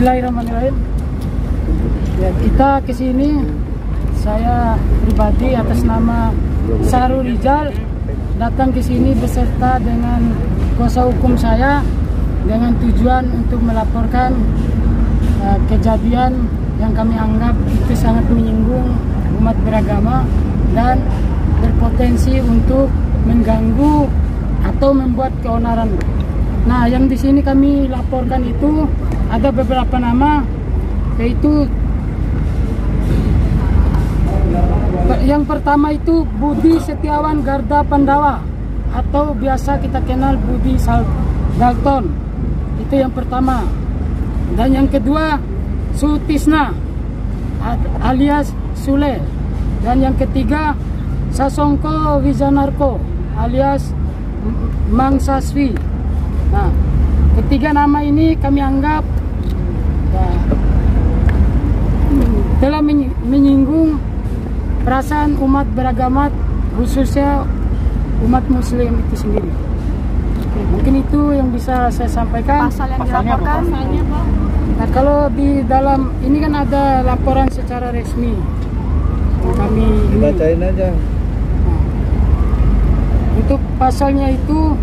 Bismillahirrahmanirrahim. Ya, kita ke sini, saya pribadi atas nama Sarul Rijal datang ke sini beserta dengan kuasa hukum saya dengan tujuan untuk melaporkan kejadian yang kami anggap itu sangat menyinggung umat beragama dan berpotensi untuk mengganggu atau membuat keonaran. Nah, yang di sini kami laporkan itu ada beberapa nama, yaitu yang pertama itu Budi Setiawan Garda Pandawa atau biasa kita kenal Budi Dalton. Itu yang pertama. Dan yang kedua Sutisna alias Sule. Dan yang ketiga Sasongko Wijanarko alias Mang Saswi. Nah, ketiga nama ini kami anggap telah menyinggung perasaan umat beragama, khususnya umat muslim itu sendiri. Oke, mungkin itu yang bisa saya sampaikan. Pasal yang dilaporkan. Nah, kalau di dalam ini kan ada laporan secara resmi yang kami bacain aja. Nah, untuk pasalnya itu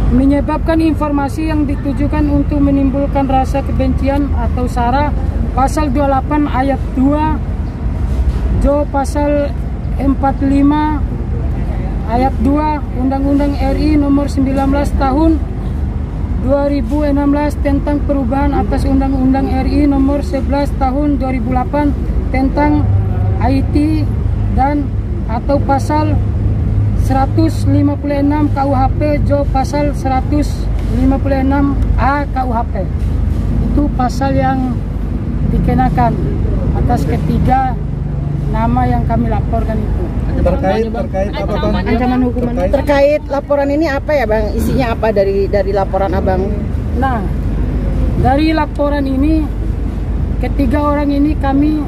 menyebabkan informasi yang ditujukan untuk menimbulkan rasa kebencian atau sara, pasal 28 ayat 2 Jo pasal 45 ayat 2 Undang-Undang RI nomor 19 tahun 2016 tentang perubahan atas Undang-Undang RI nomor 11 tahun 2008 tentang IT dan atau pasal 156 KUHP Jo pasal 156A KUHP. Itu pasal yang dikenakan atas ketiga nama yang kami laporkan itu. Terkait apa Bang? Ancaman hukuman. Terkait laporan ini apa ya Bang? Isinya apa dari laporan Abang? Nah, dari laporan ini ketiga orang ini kami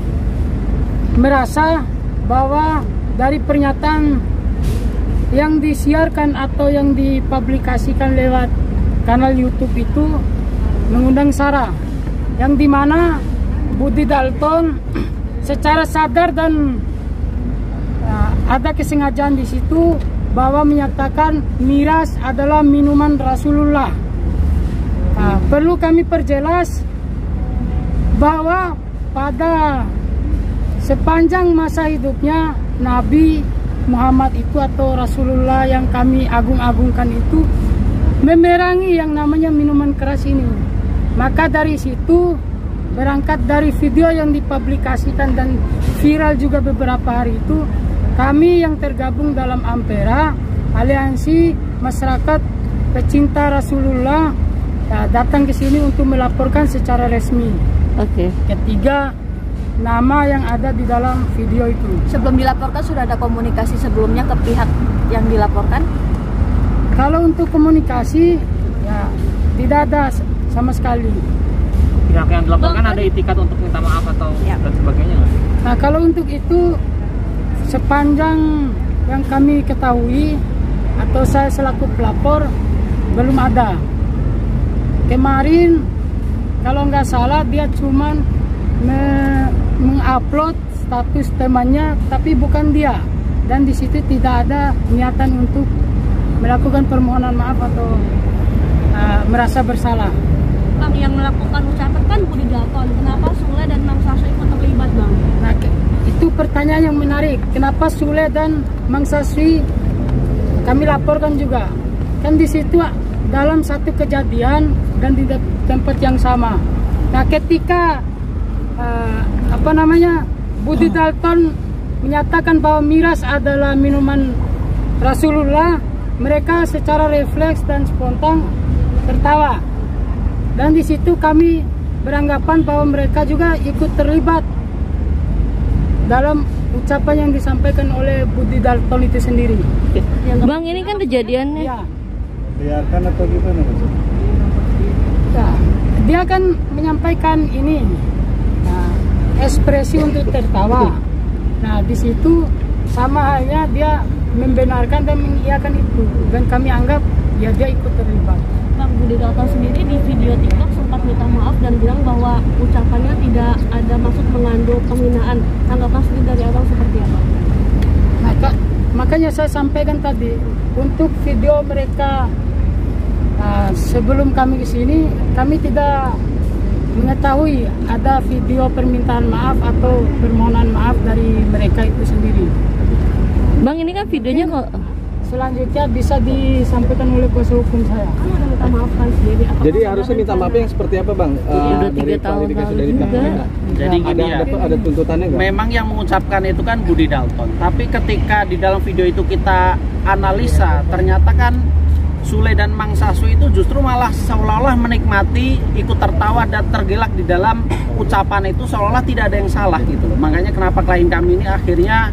merasa bahwa dari pernyataan yang disiarkan atau yang dipublikasikan lewat kanal YouTube itu mengundang sara, yang dimana Budi Dalton secara sadar dan ada kesengajaan di situ bahwa menyatakan miras adalah minuman Rasulullah. Nah, perlu kami perjelas bahwa pada sepanjang masa hidupnya Nabi Muhammad itu atau Rasulullah yang kami agung-agungkan itu memerangi yang namanya minuman keras ini. Maka dari situ, berangkat dari video yang dipublikasikan dan viral juga beberapa hari itu, kami yang tergabung dalam Ampera, Aliansi Masyarakat Pecinta Rasulullah, datang ke sini untuk melaporkan secara resmi. Oke. Ketiga nama yang ada di dalam video itu. Sebelum dilaporkan sudah ada komunikasi sebelumnya ke pihak yang dilaporkan? Kalau untuk komunikasi ya tidak ada sama sekali. Pihak yang dilaporkan ada itikat untuk minta maaf atau dan sebagainya? Nah, kalau untuk itu sepanjang yang kami ketahui atau saya selaku pelapor belum ada. Kemarin kalau nggak salah dia cuman mengupload status temannya, tapi bukan dia, dan di situ tidak ada niatan untuk melakukan permohonan maaf atau merasa bersalah. Bang, yang melakukan ucapan kan Budi Dalton, kenapa Sule dan Mang Saswi ikut terlibat Bang? Nah, itu pertanyaan yang menarik. Kenapa Sule dan Mang Saswi kami laporkan juga? Kan di situ dalam satu kejadian dan di tempat yang sama. Nah, ketika Budi Dalton menyatakan bahwa miras adalah minuman Rasulullah, mereka secara refleks dan spontan tertawa. Dan di situ kami beranggapan bahwa mereka juga ikut terlibat dalam ucapan yang disampaikan oleh Budi Dalton itu sendiri. Bang, ini kan kejadiannya. Ya. Biarkan atau gimana? Ya, dia kan menyampaikan ini. Ekspresi untuk tertawa. Nah, di situ sama halnya dia membenarkan dan mengiyakan itu, dan kami anggap ya dia ikut terlibat. Bang, Budi Dalton sendiri di video TikTok sempat minta maaf dan bilang bahwa ucapannya tidak ada maksud mengandung penghinaan. Tanggapan sendiri dari abang seperti apa? Makanya saya sampaikan tadi, untuk video mereka sebelum kami ke sini, kami tidak mengetahui ada video permintaan maaf atau permohonan maaf dari mereka itu sendiri. Bang, ini kan videonya kok Selanjutnya bisa disampaikan oleh kuasa hukum saya. kan udah minta maaf kan sendiri. Jadi harusnya minta maaf yang seperti apa, Bang? Udah 3 dari tahun klarifikasi lalu dari juga. KPK. Jadi gini ya, Ada tuntutannya nggak? memang yang mengucapkan itu kan Budi Dalton. Tapi ketika di dalam video itu kita analisa, ternyata kan Sule dan Mang Sasu itu justru malah seolah-olah menikmati, ikut tertawa dan tergelak di dalam ucapan itu, seolah-olah tidak ada yang salah gitu loh. Makanya kenapa klien kami ini akhirnya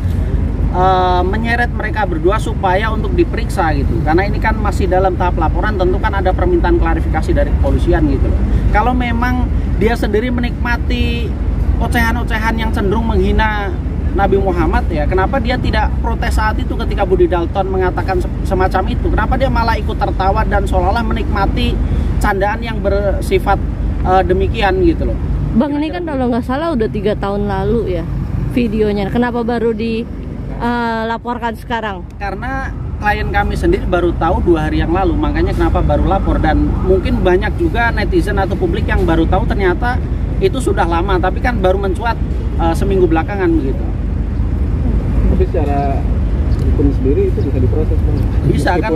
menyeret mereka berdua supaya untuk diperiksa gitu, karena ini kan masih dalam tahap laporan, tentu kan ada permintaan klarifikasi dari kepolisian gitu loh. Kalau memang dia sendiri menikmati ocehan-ocehan yang cenderung menghina Nabi Muhammad, ya kenapa dia tidak protes saat itu ketika Budi Dalton mengatakan semacam itu? Kenapa dia malah ikut tertawa dan seolah-olah menikmati candaan yang bersifat demikian gitu loh. Bang, ini kan kalau nggak salah udah 3 tahun lalu ya videonya. Kenapa baru dilaporkan sekarang? Karena klien kami sendiri baru tahu 2 hari yang lalu, makanya kenapa baru lapor. Dan mungkin banyak juga netizen atau publik yang baru tahu ternyata itu sudah lama, tapi kan baru mencuat seminggu belakangan begitu. Tapi secara hukum sendiri itu bisa diproses, Bang? Bisa kan,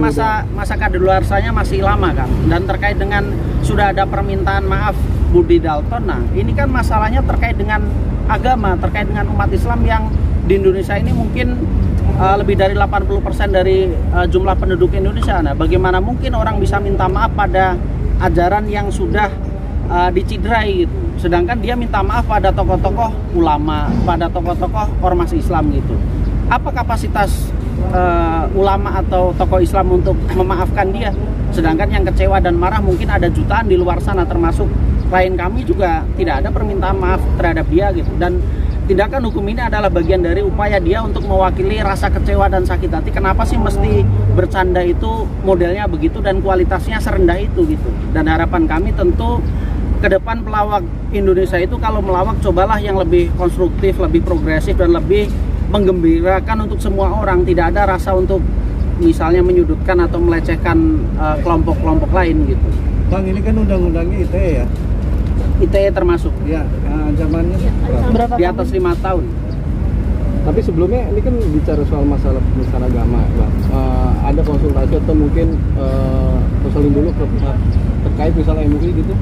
masa kadaluarsanya masih lama kan. Dan terkait dengan sudah ada permintaan maaf Budi Dalton, nah ini kan masalahnya terkait dengan agama, terkait dengan umat Islam yang di Indonesia ini mungkin lebih dari 80% dari jumlah penduduk Indonesia. Nah, bagaimana mungkin orang bisa minta maaf pada ajaran yang sudah dicidrai gitu. Sedangkan dia minta maaf pada tokoh-tokoh ulama, pada tokoh-tokoh ormas Islam gitu. Apa kapasitas ulama atau tokoh Islam untuk memaafkan dia? Sedangkan yang kecewa dan marah mungkin ada jutaan di luar sana, termasuk klien kami juga tidak ada permintaan maaf terhadap dia gitu. Dan tindakan hukum ini adalah bagian dari upaya dia untuk mewakili rasa kecewa dan sakit hati. Kenapa sih mesti bercanda itu modelnya begitu dan kualitasnya serendah itu gitu. Dan harapan kami tentu ke depan pelawak Indonesia itu kalau melawak cobalah yang lebih konstruktif, lebih progresif dan lebih menggembirakan untuk semua orang. Tidak ada rasa untuk misalnya menyudutkan atau melecehkan kelompok-kelompok lain gitu. Bang, ini kan undang-undangnya ITE ya? ITE termasuk Ya, ancamannya berapa? di atas 5 tahun. Tapi sebelumnya ini kan bicara soal masalah penistaan agama, Bang. Ada konsultasi atau mungkin konseling dulu ke pihak terkait misalnya MUI gitu?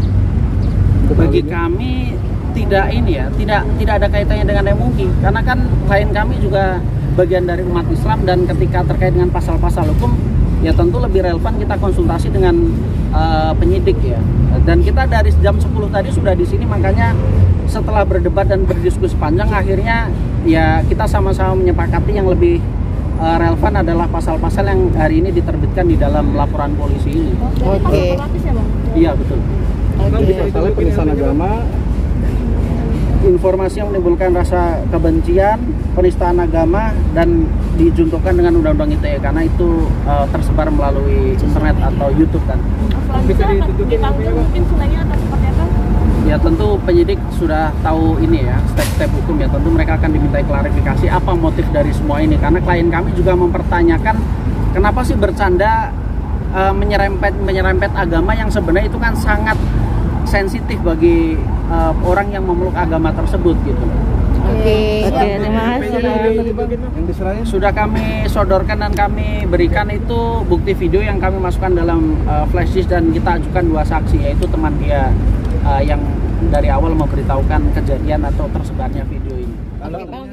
Bagi kami tidak ini ya, tidak ada kaitannya dengan MUI, karena kan klien kami juga bagian dari umat Islam, dan ketika terkait dengan pasal-pasal hukum ya tentu lebih relevan kita konsultasi dengan penyidik ya. Dan kita dari jam 10 tadi sudah di sini, makanya setelah berdebat dan berdiskusi panjang akhirnya ya kita sama-sama menyepakati yang lebih relevan adalah pasal-pasal yang hari ini diterbitkan di dalam laporan polisi ini. Oke. Iya betul. Jadi masalah penistaan agama, informasi yang menimbulkan rasa kebencian, penistaan agama, dan dijuntukan dengan undang-undang ITE karena itu tersebar melalui internet atau YouTube kan. Bisa dipanggil mungkin sulainya atau seperti apa? Ya tentu penyidik sudah tahu ini ya, step-step hukum ya, tentu mereka akan dimintai klarifikasi apa motif dari semua ini, karena klien kami juga mempertanyakan kenapa sih bercanda menyerempet agama yang sebenarnya itu kan sangat sensitif bagi orang yang memeluk agama tersebut gitu. Oke, terima kasih. Yang diserahin Sudah kami sodorkan dan kami berikan itu bukti video yang kami masukkan dalam flash disk, dan kita ajukan 2 saksi, yaitu teman dia yang dari awal memberitahukan kejadian atau tersebarnya video ini. Oke, Bang.